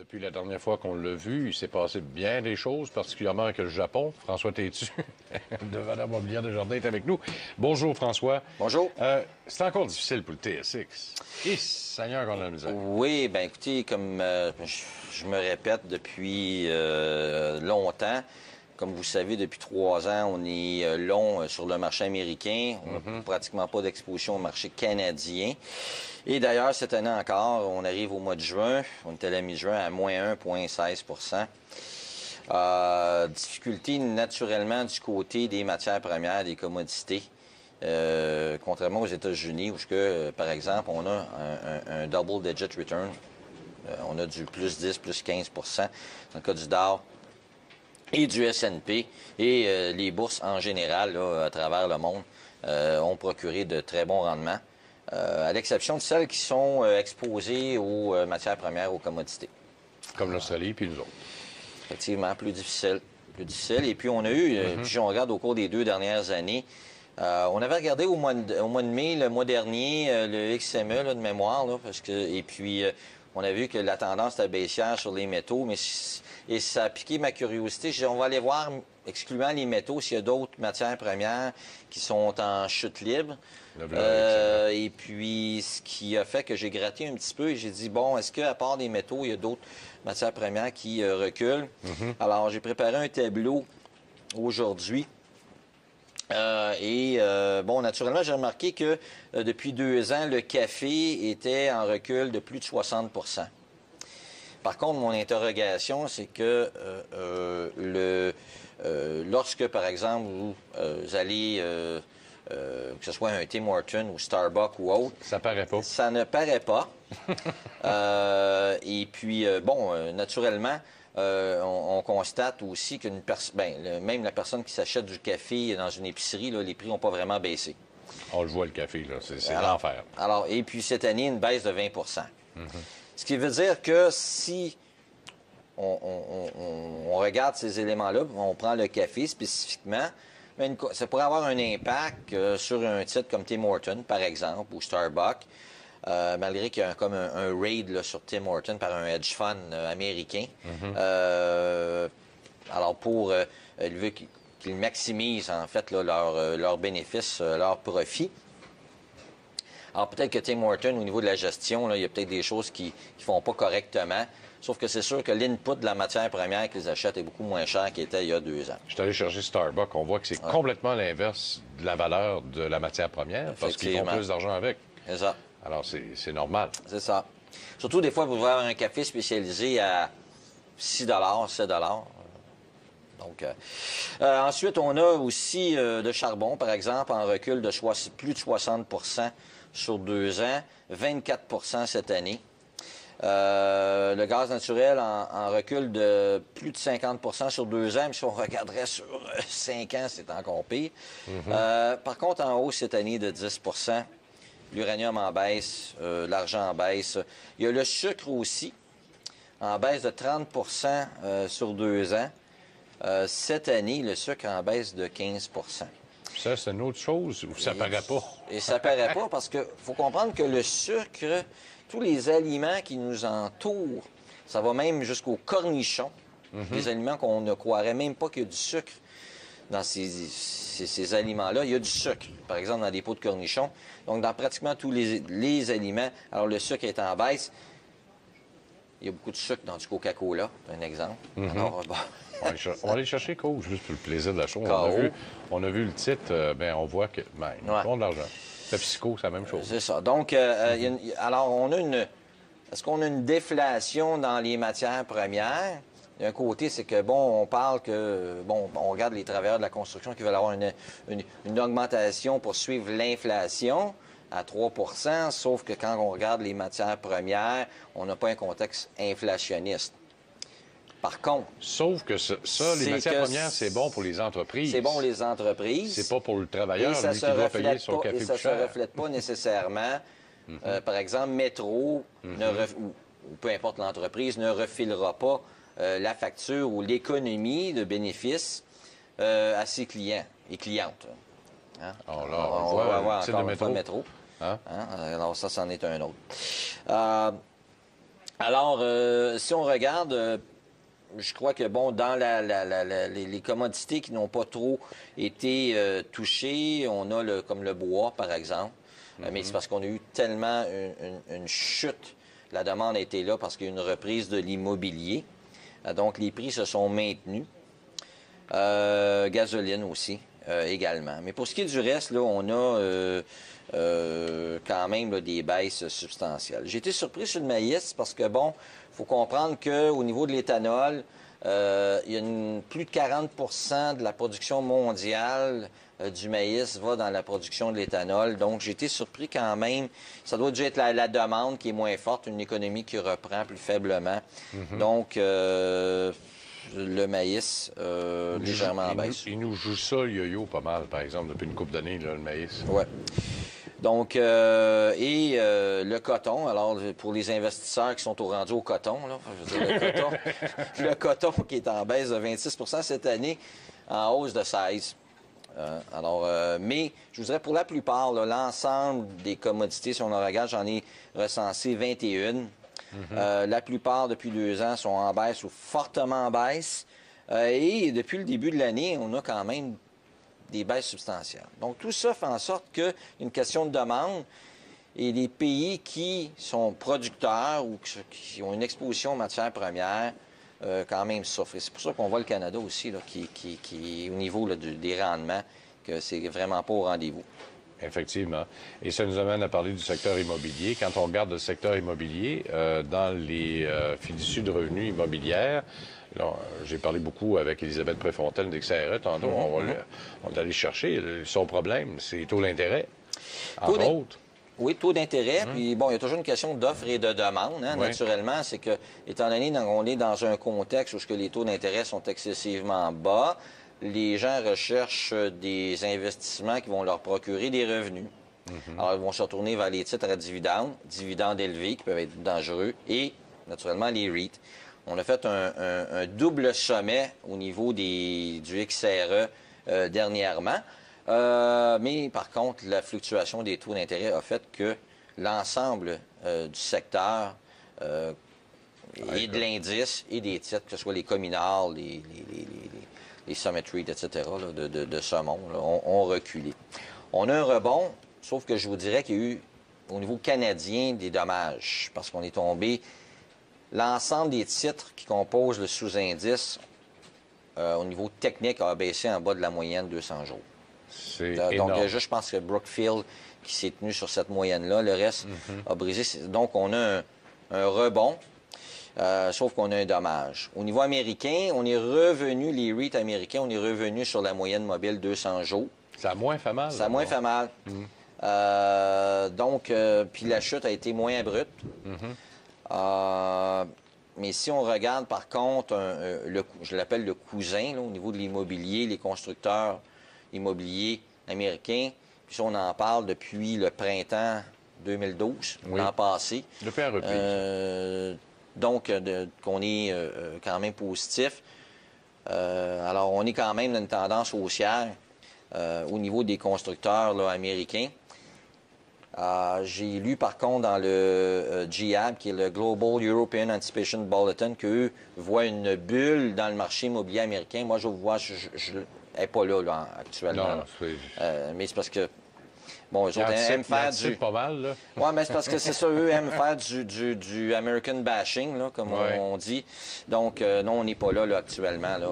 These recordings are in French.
Depuis la dernière fois qu'on l'a vu, il s'est passé bien des choses, particulièrement avec le Japon. François Tétu, de Valeur Mobilière Desjardins, est avec nous. Bonjour, François. Bonjour. C'est encore difficile pour le TSX. Et Seigneur qu'on a la misère. Oui, bien écoutez, comme je me répète depuis longtemps, comme vous savez, depuis 3 ans, on est long sur le marché américain. On n'a pratiquement pas d'exposition au marché canadien. Et d'ailleurs, cette année encore, on arrive au mois de juin. On est à la mi-juin à moins 1,16 difficulté naturellement du côté des matières premières, des commodités. Contrairement aux États-Unis, où, par exemple, on a un double-digit return. On a du plus 10, plus 15 dans le cas du Dow et du S&P. Et les bourses, en général, là, à travers le monde, ont procuré de très bons rendements, à l'exception de celles qui sont exposées aux matières premières, aux commodités. Comme l'Australie, puis nous autres. Effectivement, plus difficile. Plus difficile. Et puis, on a eu, puis on regarde au cours des 2 dernières années, on avait regardé au mois de mai, le mois dernier, le XME là, de mémoire, là, et puis on a vu que la tendance était baissière sur les métaux, et ça a piqué ma curiosité. Je dis, on va aller voir, excluant les métaux, s'il y a d'autres matières premières qui sont en chute libre. Et puis, ce qui a fait que j'ai gratté un petit peu et j'ai dit, bon, est-ce qu'à part des métaux, il y a d'autres matières premières qui reculent? Alors, j'ai préparé un tableau aujourd'hui. Bon, naturellement, j'ai remarqué que depuis 2 ans, le café était en recul de plus de 60 Par contre, mon interrogation, c'est que lorsque, par exemple, vous allez, que ce soit un Tim Hortons ou Starbucks ou autre... Ça paraît pas. Ça ne paraît pas. Et puis, bon, naturellement... on constate aussi qu'une personne, même la personne qui s'achète du café dans une épicerie, là, les prix n'ont pas vraiment baissé. On le voit, le café, là, c'est l'enfer. Alors, et puis cette année, une baisse de 20 Ce qui veut dire que si on regarde ces éléments-là, on prend le café spécifiquement, ça pourrait avoir un impact sur un titre comme Tim Hortons, par exemple, ou Starbucks. Malgré qu'il y a comme un raid là, sur Tim Hortons par un hedge fund américain. Alors, pour qu'ils maximisent, en fait, là, leurs bénéfices, leurs profits. Alors, peut-être que Tim Hortons, au niveau de la gestion, là, il y a peut-être des choses qui ne font pas correctement. Sauf que c'est sûr que l'input de la matière première qu'ils achètent est beaucoup moins cher qu'il était il y a 2 ans. Je suis allé chercher Starbucks. On voit que c'est complètement l'inverse de la valeur de la matière première parce qu'ils font plus d'argent avec. C'est ça. Alors, c'est normal. C'est ça. Surtout, des fois, vous pouvez avoir un café spécialisé à 6 7 Donc, ensuite, on a aussi le charbon, par exemple, en recul de plus de 60 sur 2 ans, 24 cette année. Le gaz naturel en recul de plus de 50 sur 2 ans, mais si on regarderait sur 5 ans, c'est encore pire. Par contre, en hausse cette année de 10 L'uranium en baisse, l'argent en baisse. Il y a le sucre aussi, en baisse de 30 sur 2 ans. Cette année, le sucre en baisse de 15 Ça, c'est une autre chose où ça paraît pas. Et ça paraît pas parce qu'il faut comprendre que le sucre, tous les aliments qui nous entourent, ça va même jusqu'aux cornichons, des aliments qu'on ne croirait même pas qu'il y a du sucre dans ces aliments-là. Il y a du sucre, par exemple, dans des pots de cornichons. Donc, dans pratiquement tous les aliments, alors le sucre est en baisse. Il y a beaucoup de sucre dans du Coca-Cola, un exemple. Alors, bon. On va aller chercher Coke, juste pour le plaisir de la chose. On a vu le titre, on voit que ils font de l'argent. PepsiCo, c'est la même chose. C'est ça. Donc, alors, est-ce qu'on a une déflation dans les matières premières? D'un côté, c'est que, bon, on parle que, bon, on regarde les travailleurs de la construction qui veulent avoir une augmentation pour suivre l'inflation à 3 sauf que quand on regarde les matières premières, on n'a pas un contexte inflationniste. Par contre... Sauf que ça, les matières premières, c'est bon pour les entreprises. C'est bon pour les entreprises. C'est pas pour le travailleur, lui, qui doit payer son café plus cher. Et ça ne se reflète pas nécessairement. Par exemple, Métro, ou peu importe l'entreprise, ne refilera pas la facture ou l'économie de bénéfices à ses clients et clientes. Hein? Alors là, on va voir encore une fois le métro. Hein? Alors ça, c'en est un autre. Alors, si on regarde, je crois que, bon, dans les commodités qui n'ont pas trop été touchées, on a comme le bois, par exemple. Mais c'est parce qu'on a eu tellement une chute. La demande a été là parce qu'il y a eu une reprise de l'immobilier. Donc, les prix se sont maintenus. Gasoline aussi, également. Mais pour ce qui est du reste, là, on a quand même là, des baisses substantielles. J'ai été surpris sur le maïs parce que, bon, il faut comprendre qu'au niveau de l'éthanol, il y a plus de 40 de la production mondiale du maïs va dans la production de l'éthanol. Donc, j'ai été surpris quand même. Ça doit déjà être la demande qui est moins forte, une économie qui reprend plus faiblement. Donc, le maïs, légèrement en baisse. Il nous joue ça, le yo-yo, pas mal, par exemple, depuis une couple d'années, le maïs. Oui. Donc, le coton, alors pour les investisseurs qui sont au rendu au coton, là, je veux dire, le coton qui est en baisse de 26 cette année, en hausse de 16. Mais je vous dirais pour la plupart, l'ensemble des commodités, si on en regarde, j'en ai recensé 21. La plupart, depuis 2 ans, sont en baisse ou fortement en baisse. Et depuis le début de l'année, on a quand même des baisses substantielles. Donc, tout ça fait en sorte qu'il y a une question de demande et les pays qui sont producteurs ou qui ont une exposition aux matières premières quand même souffrent. C'est pour ça qu'on voit le Canada aussi, là, qui au niveau là, des rendements, que c'est vraiment pas au rendez-vous. Effectivement. Et ça nous amène à parler du secteur immobilier. Quand on regarde le secteur immobilier, dans les fiducies de revenus immobilières, j'ai parlé beaucoup avec Elisabeth Préfontaine d'XRE tantôt. On va aller chercher. Son problème, c'est les taux d'intérêt, entre autres. Oui, taux d'intérêt. Puis, bon, il y a toujours une question d'offre et de demande, hein, naturellement. C'est que, étant donné qu'on est dans un contexte où les taux d'intérêt sont excessivement bas, les gens recherchent des investissements qui vont leur procurer des revenus. Alors, ils vont se retourner vers les titres à dividendes élevés qui peuvent être dangereux, et, naturellement, les REIT. On a fait un double sommet au niveau du XRE dernièrement. Mais, par contre, la fluctuation des taux d'intérêt a fait que l'ensemble du secteur et de l'indice et des titres, que ce soit les communards, les Summit REIT, etc., là, de ce monde, là, ont reculé. On a un rebond, sauf que je vous dirais qu'il y a eu, au niveau canadien, des dommages, parce qu'on est tombé. L'ensemble des titres qui composent le sous-indice, au niveau technique, a baissé en bas de la moyenne 200 jours. C'est donc, énorme. je pense que Brookfield qui s'est tenu sur cette moyenne-là, le reste a brisé. Donc, on a un rebond. Sauf qu'on a un dommage. Au niveau américain, on est revenu, les REIT américains, on est revenu sur la moyenne mobile 200 jours. Ça a moins fait mal. Ça a moins fait mal. Donc, puis la chute a été moins abrupte. Mais si on regarde, par contre, je l'appelle le cousin, là, au niveau de l'immobilier, les constructeurs immobiliers américains, puis ça, on en parle depuis le printemps 2012, l'an passé. Depuis un repli. Donc, qu'on est quand même positif. Alors, on est quand même dans une tendance haussière au niveau des constructeurs là, américains. J'ai lu, par contre, dans le GIAB, qui est le Global European Anticipation Bulletin, qu'eux voient une bulle dans le marché immobilier américain. Moi, je vois, je n'est pas là actuellement. Non, mais c'est parce que bon, eux autres aiment faire du... pas mal, là. Oui, mais c'est parce que c'est ça, eux aiment faire du American bashing, là, comme on dit. Donc, non, on n'est pas là, actuellement, là,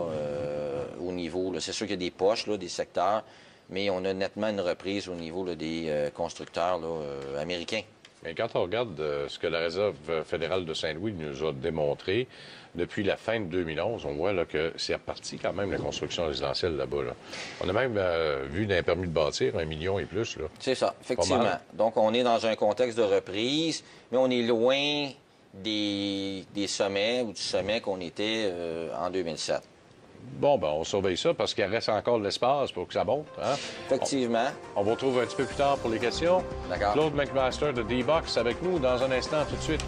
au niveau. C'est sûr qu'il y a des poches, là, des secteurs, mais on a nettement une reprise au niveau là, des constructeurs là, américains. Mais quand on regarde ce que la Réserve fédérale de Saint-Louis nous a démontré, depuis la fin de 2011, on voit là, que c'est reparti quand même la construction résidentielle là-bas. Là. On a même vu d'un permis de bâtir 1 million et plus. C'est ça, effectivement. Donc, on est dans un contexte de reprise, mais on est loin des sommets ou du sommet qu'on était en 2007. Bon, ben on surveille ça parce qu'il reste encore de l'espace pour que ça monte. Hein? Effectivement. On vous retrouve un petit peu plus tard pour les questions. D'accord. Claude McMaster de D-Box avec nous dans un instant tout de suite.